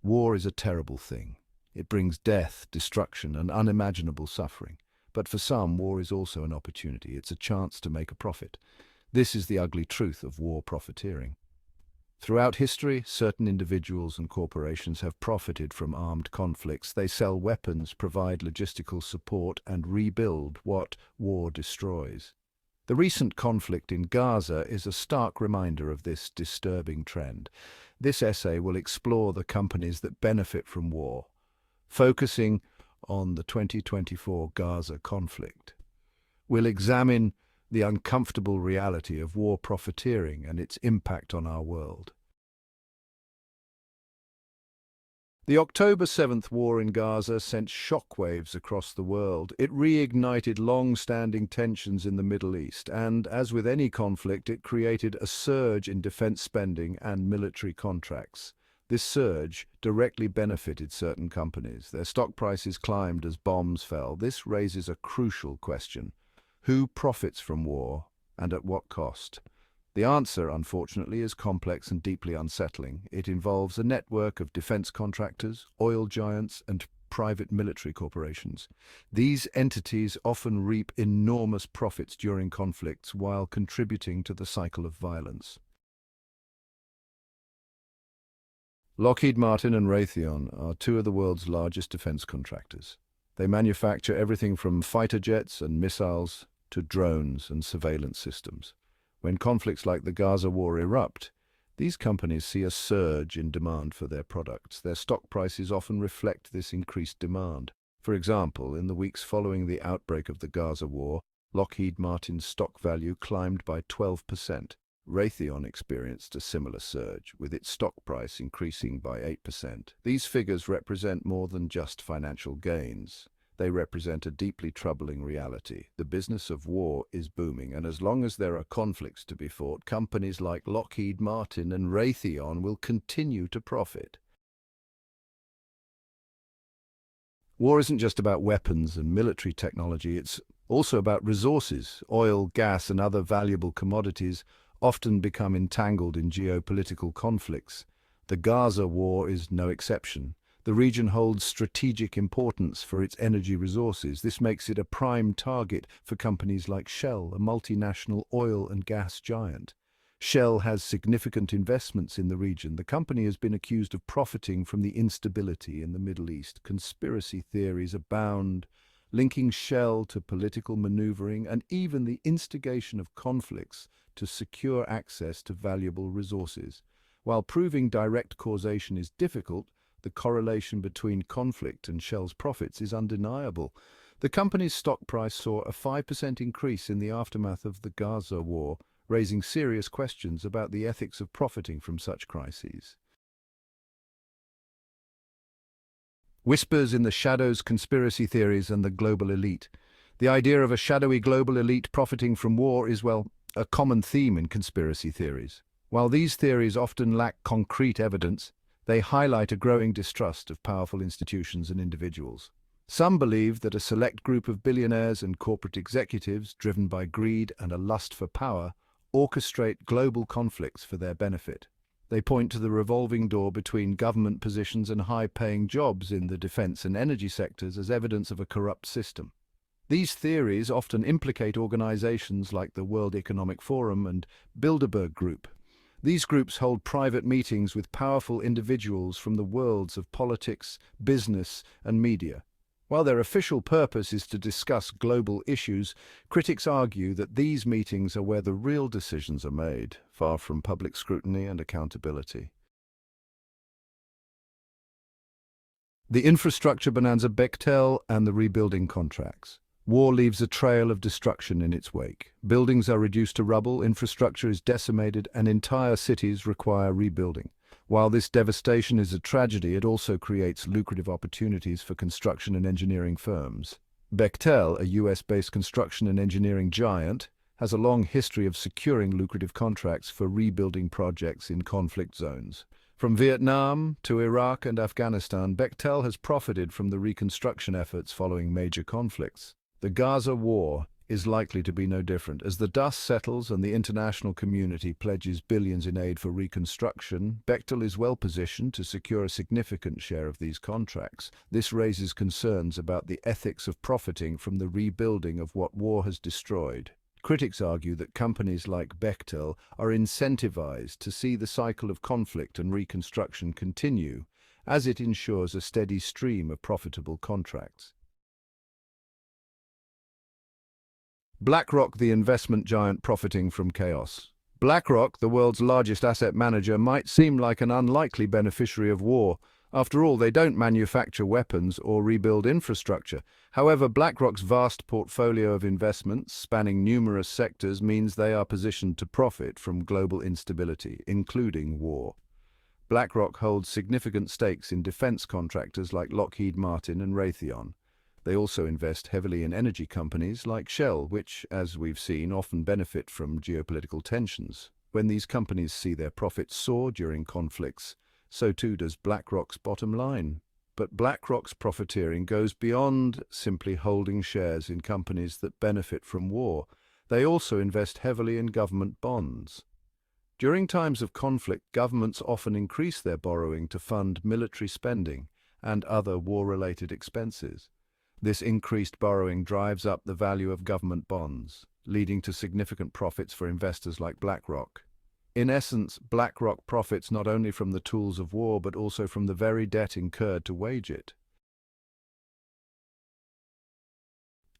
War is a terrible thing. It brings death, destruction, and unimaginable suffering. But for some, war is also an opportunity. It's a chance to make a profit. This is the ugly truth of war profiteering. Throughout history, certain individuals and corporations have profited from armed conflicts. They sell weapons, provide logistical support, and rebuild what war destroys. The recent conflict in Gaza is a stark reminder of this disturbing trend. This essay will explore the companies that benefit from war, focusing on the 2024 Gaza conflict. We'll examine the uncomfortable reality of war profiteering and its impact on our world. The October 7th war in Gaza sent shockwaves across the world. It reignited long-standing tensions in the Middle East, and, as with any conflict, it created a surge in defense spending and military contracts. This surge directly benefited certain companies. Their stock prices climbed as bombs fell. This raises a crucial question. Who profits from war, and at what cost? The answer, unfortunately, is complex and deeply unsettling. It involves a network of defense contractors, oil giants, and private military corporations. These entities often reap enormous profits during conflicts while contributing to the cycle of violence. Lockheed Martin and Raytheon are two of the world's largest defense contractors. They manufacture everything from fighter jets and missiles to drones and surveillance systems. When conflicts like the Gaza war erupt, these companies see a surge in demand for their products. Their stock prices often reflect this increased demand. For example, in the weeks following the outbreak of the Gaza war, Lockheed Martin's stock value climbed by 12%. Raytheon experienced a similar surge, with its stock price increasing by 8%. These figures represent more than just financial gains. They represent a deeply troubling reality. The business of war is booming, and as long as there are conflicts to be fought, companies like Lockheed Martin and Raytheon will continue to profit. War isn't just about weapons and military technology, it's also about resources. Oil, gas, and other valuable commodities often become entangled in geopolitical conflicts. The Gaza war is no exception. The region holds strategic importance for its energy resources. This makes it a prime target for companies like Shell, a multinational oil and gas giant. Shell has significant investments in the region. The company has been accused of profiting from the instability in the Middle East. Conspiracy theories abound, linking Shell to political maneuvering and even the instigation of conflicts to secure access to valuable resources. While proving direct causation is difficult, the correlation between conflict and Shell's profits is undeniable. The company's stock price saw a 5% increase in the aftermath of the Gaza war, raising serious questions about the ethics of profiting from such crises. Whispers in the shadows, conspiracy theories, and the global elite. The idea of a shadowy global elite profiting from war is, well, a common theme in conspiracy theories. While these theories often lack concrete evidence, they highlight a growing distrust of powerful institutions and individuals. Some believe that a select group of billionaires and corporate executives, driven by greed and a lust for power, orchestrate global conflicts for their benefit. They point to the revolving door between government positions and high-paying jobs in the defense and energy sectors as evidence of a corrupt system. These theories often implicate organizations like the World Economic Forum and Bilderberg Group. These groups hold private meetings with powerful individuals from the worlds of politics, business, and media. While their official purpose is to discuss global issues, critics argue that these meetings are where the real decisions are made, far from public scrutiny and accountability. The infrastructure bonanza Bechtel and the rebuilding contracts. War leaves a trail of destruction in its wake. Buildings are reduced to rubble, infrastructure is decimated, and entire cities require rebuilding. While this devastation is a tragedy, it also creates lucrative opportunities for construction and engineering firms. Bechtel, a US-based construction and engineering giant, has a long history of securing lucrative contracts for rebuilding projects in conflict zones. From Vietnam to Iraq and Afghanistan, Bechtel has profited from the reconstruction efforts following major conflicts. The Gaza war is likely to be no different. As the dust settles and the international community pledges billions in aid for reconstruction, Bechtel is well positioned to secure a significant share of these contracts. This raises concerns about the ethics of profiting from the rebuilding of what war has destroyed. Critics argue that companies like Bechtel are incentivized to see the cycle of conflict and reconstruction continue, as it ensures a steady stream of profitable contracts. BlackRock, the investment giant profiting from chaos. BlackRock, the world's largest asset manager, might seem like an unlikely beneficiary of war. After all, they don't manufacture weapons or rebuild infrastructure. However, BlackRock's vast portfolio of investments, spanning numerous sectors, means they are positioned to profit from global instability, including war. BlackRock holds significant stakes in defense contractors like Lockheed Martin and Raytheon. They also invest heavily in energy companies like Shell, which, as we've seen, often benefit from geopolitical tensions. When these companies see their profits soar during conflicts, so too does BlackRock's bottom line. But BlackRock's profiteering goes beyond simply holding shares in companies that benefit from war. They also invest heavily in government bonds. During times of conflict, governments often increase their borrowing to fund military spending and other war-related expenses. This increased borrowing drives up the value of government bonds, leading to significant profits for investors like BlackRock. In essence, BlackRock profits not only from the tools of war, but also from the very debt incurred to wage it.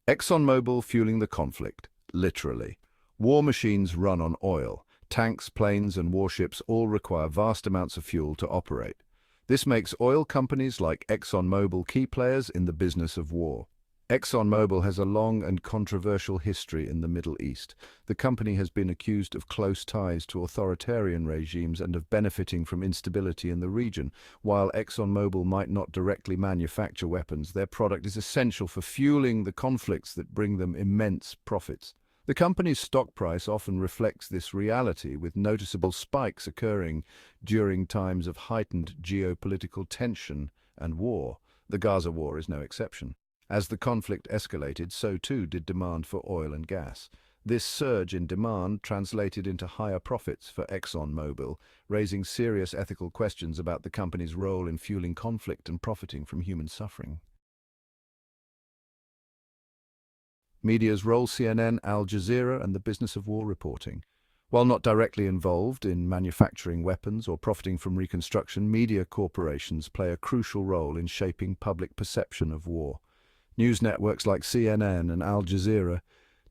ExxonMobil fueling the conflict, literally. War machines run on oil. Tanks, planes, and warships all require vast amounts of fuel to operate. This makes oil companies like ExxonMobil key players in the business of war. ExxonMobil has a long and controversial history in the Middle East. The company has been accused of close ties to authoritarian regimes and of benefiting from instability in the region. While ExxonMobil might not directly manufacture weapons, their product is essential for fueling the conflicts that bring them immense profits. The company's stock price often reflects this reality, with noticeable spikes occurring during times of heightened geopolitical tension and war. The Gaza war is no exception. As the conflict escalated, so too did demand for oil and gas. This surge in demand translated into higher profits for ExxonMobil, raising serious ethical questions about the company's role in fueling conflict and profiting from human suffering. Media's role: CNN, Al Jazeera, and the business of war reporting. While not directly involved in manufacturing weapons or profiting from reconstruction, media corporations play a crucial role in shaping public perception of war. News networks like CNN and Al Jazeera,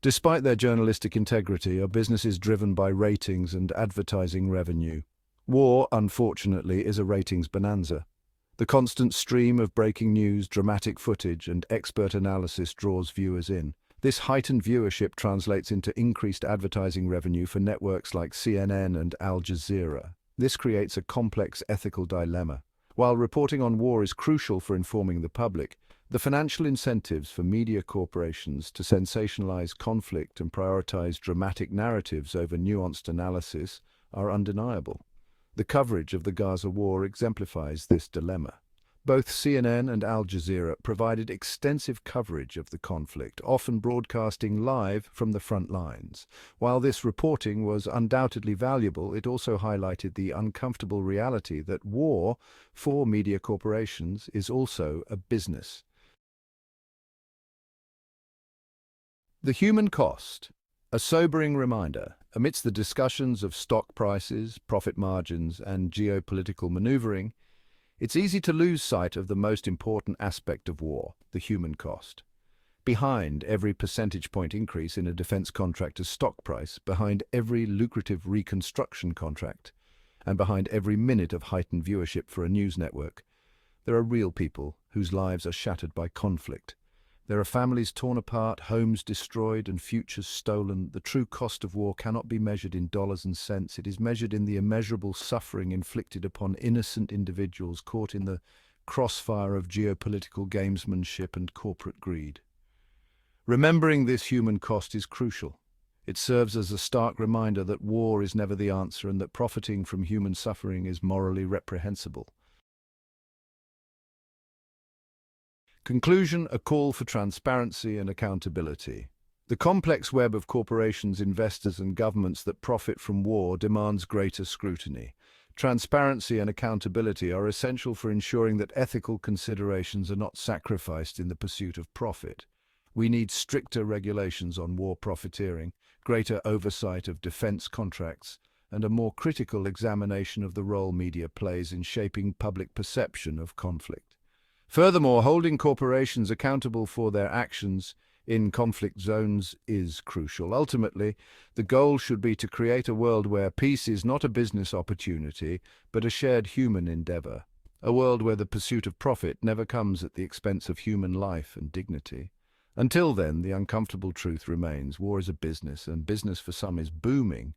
despite their journalistic integrity, are businesses driven by ratings and advertising revenue. War, unfortunately, is a ratings bonanza. The constant stream of breaking news, dramatic footage, and expert analysis draws viewers in. This heightened viewership translates into increased advertising revenue for networks like CNN and Al Jazeera. This creates a complex ethical dilemma. While reporting on war is crucial for informing the public, the financial incentives for media corporations to sensationalize conflict and prioritize dramatic narratives over nuanced analysis are undeniable. The coverage of the Gaza war exemplifies this dilemma. Both CNN and Al Jazeera provided extensive coverage of the conflict, often broadcasting live from the front lines. While this reporting was undoubtedly valuable, it also highlighted the uncomfortable reality that war, for media corporations, is also a business. The human cost. A sobering reminder. Amidst the discussions of stock prices, profit margins, and geopolitical maneuvering, it's easy to lose sight of the most important aspect of war, the human cost. Behind every percentage point increase in a defense contractor's stock price, behind every lucrative reconstruction contract, and behind every minute of heightened viewership for a news network, there are real people whose lives are shattered by conflict. There are families torn apart, homes destroyed, and futures stolen. The true cost of war cannot be measured in dollars and cents. It is measured in the immeasurable suffering inflicted upon innocent individuals caught in the crossfire of geopolitical gamesmanship and corporate greed. Remembering this human cost is crucial. It serves as a stark reminder that war is never the answer and that profiting from human suffering is morally reprehensible. Conclusion: a call for transparency and accountability. The complex web of corporations, investors, and governments that profit from war demands greater scrutiny. Transparency and accountability are essential for ensuring that ethical considerations are not sacrificed in the pursuit of profit. We need stricter regulations on war profiteering, greater oversight of defense contracts, and a more critical examination of the role media plays in shaping public perception of conflict. Furthermore, holding corporations accountable for their actions in conflict zones is crucial. Ultimately, the goal should be to create a world where peace is not a business opportunity, but a shared human endeavor. A world where the pursuit of profit never comes at the expense of human life and dignity. Until then, the uncomfortable truth remains: war is a business, and business for some is booming,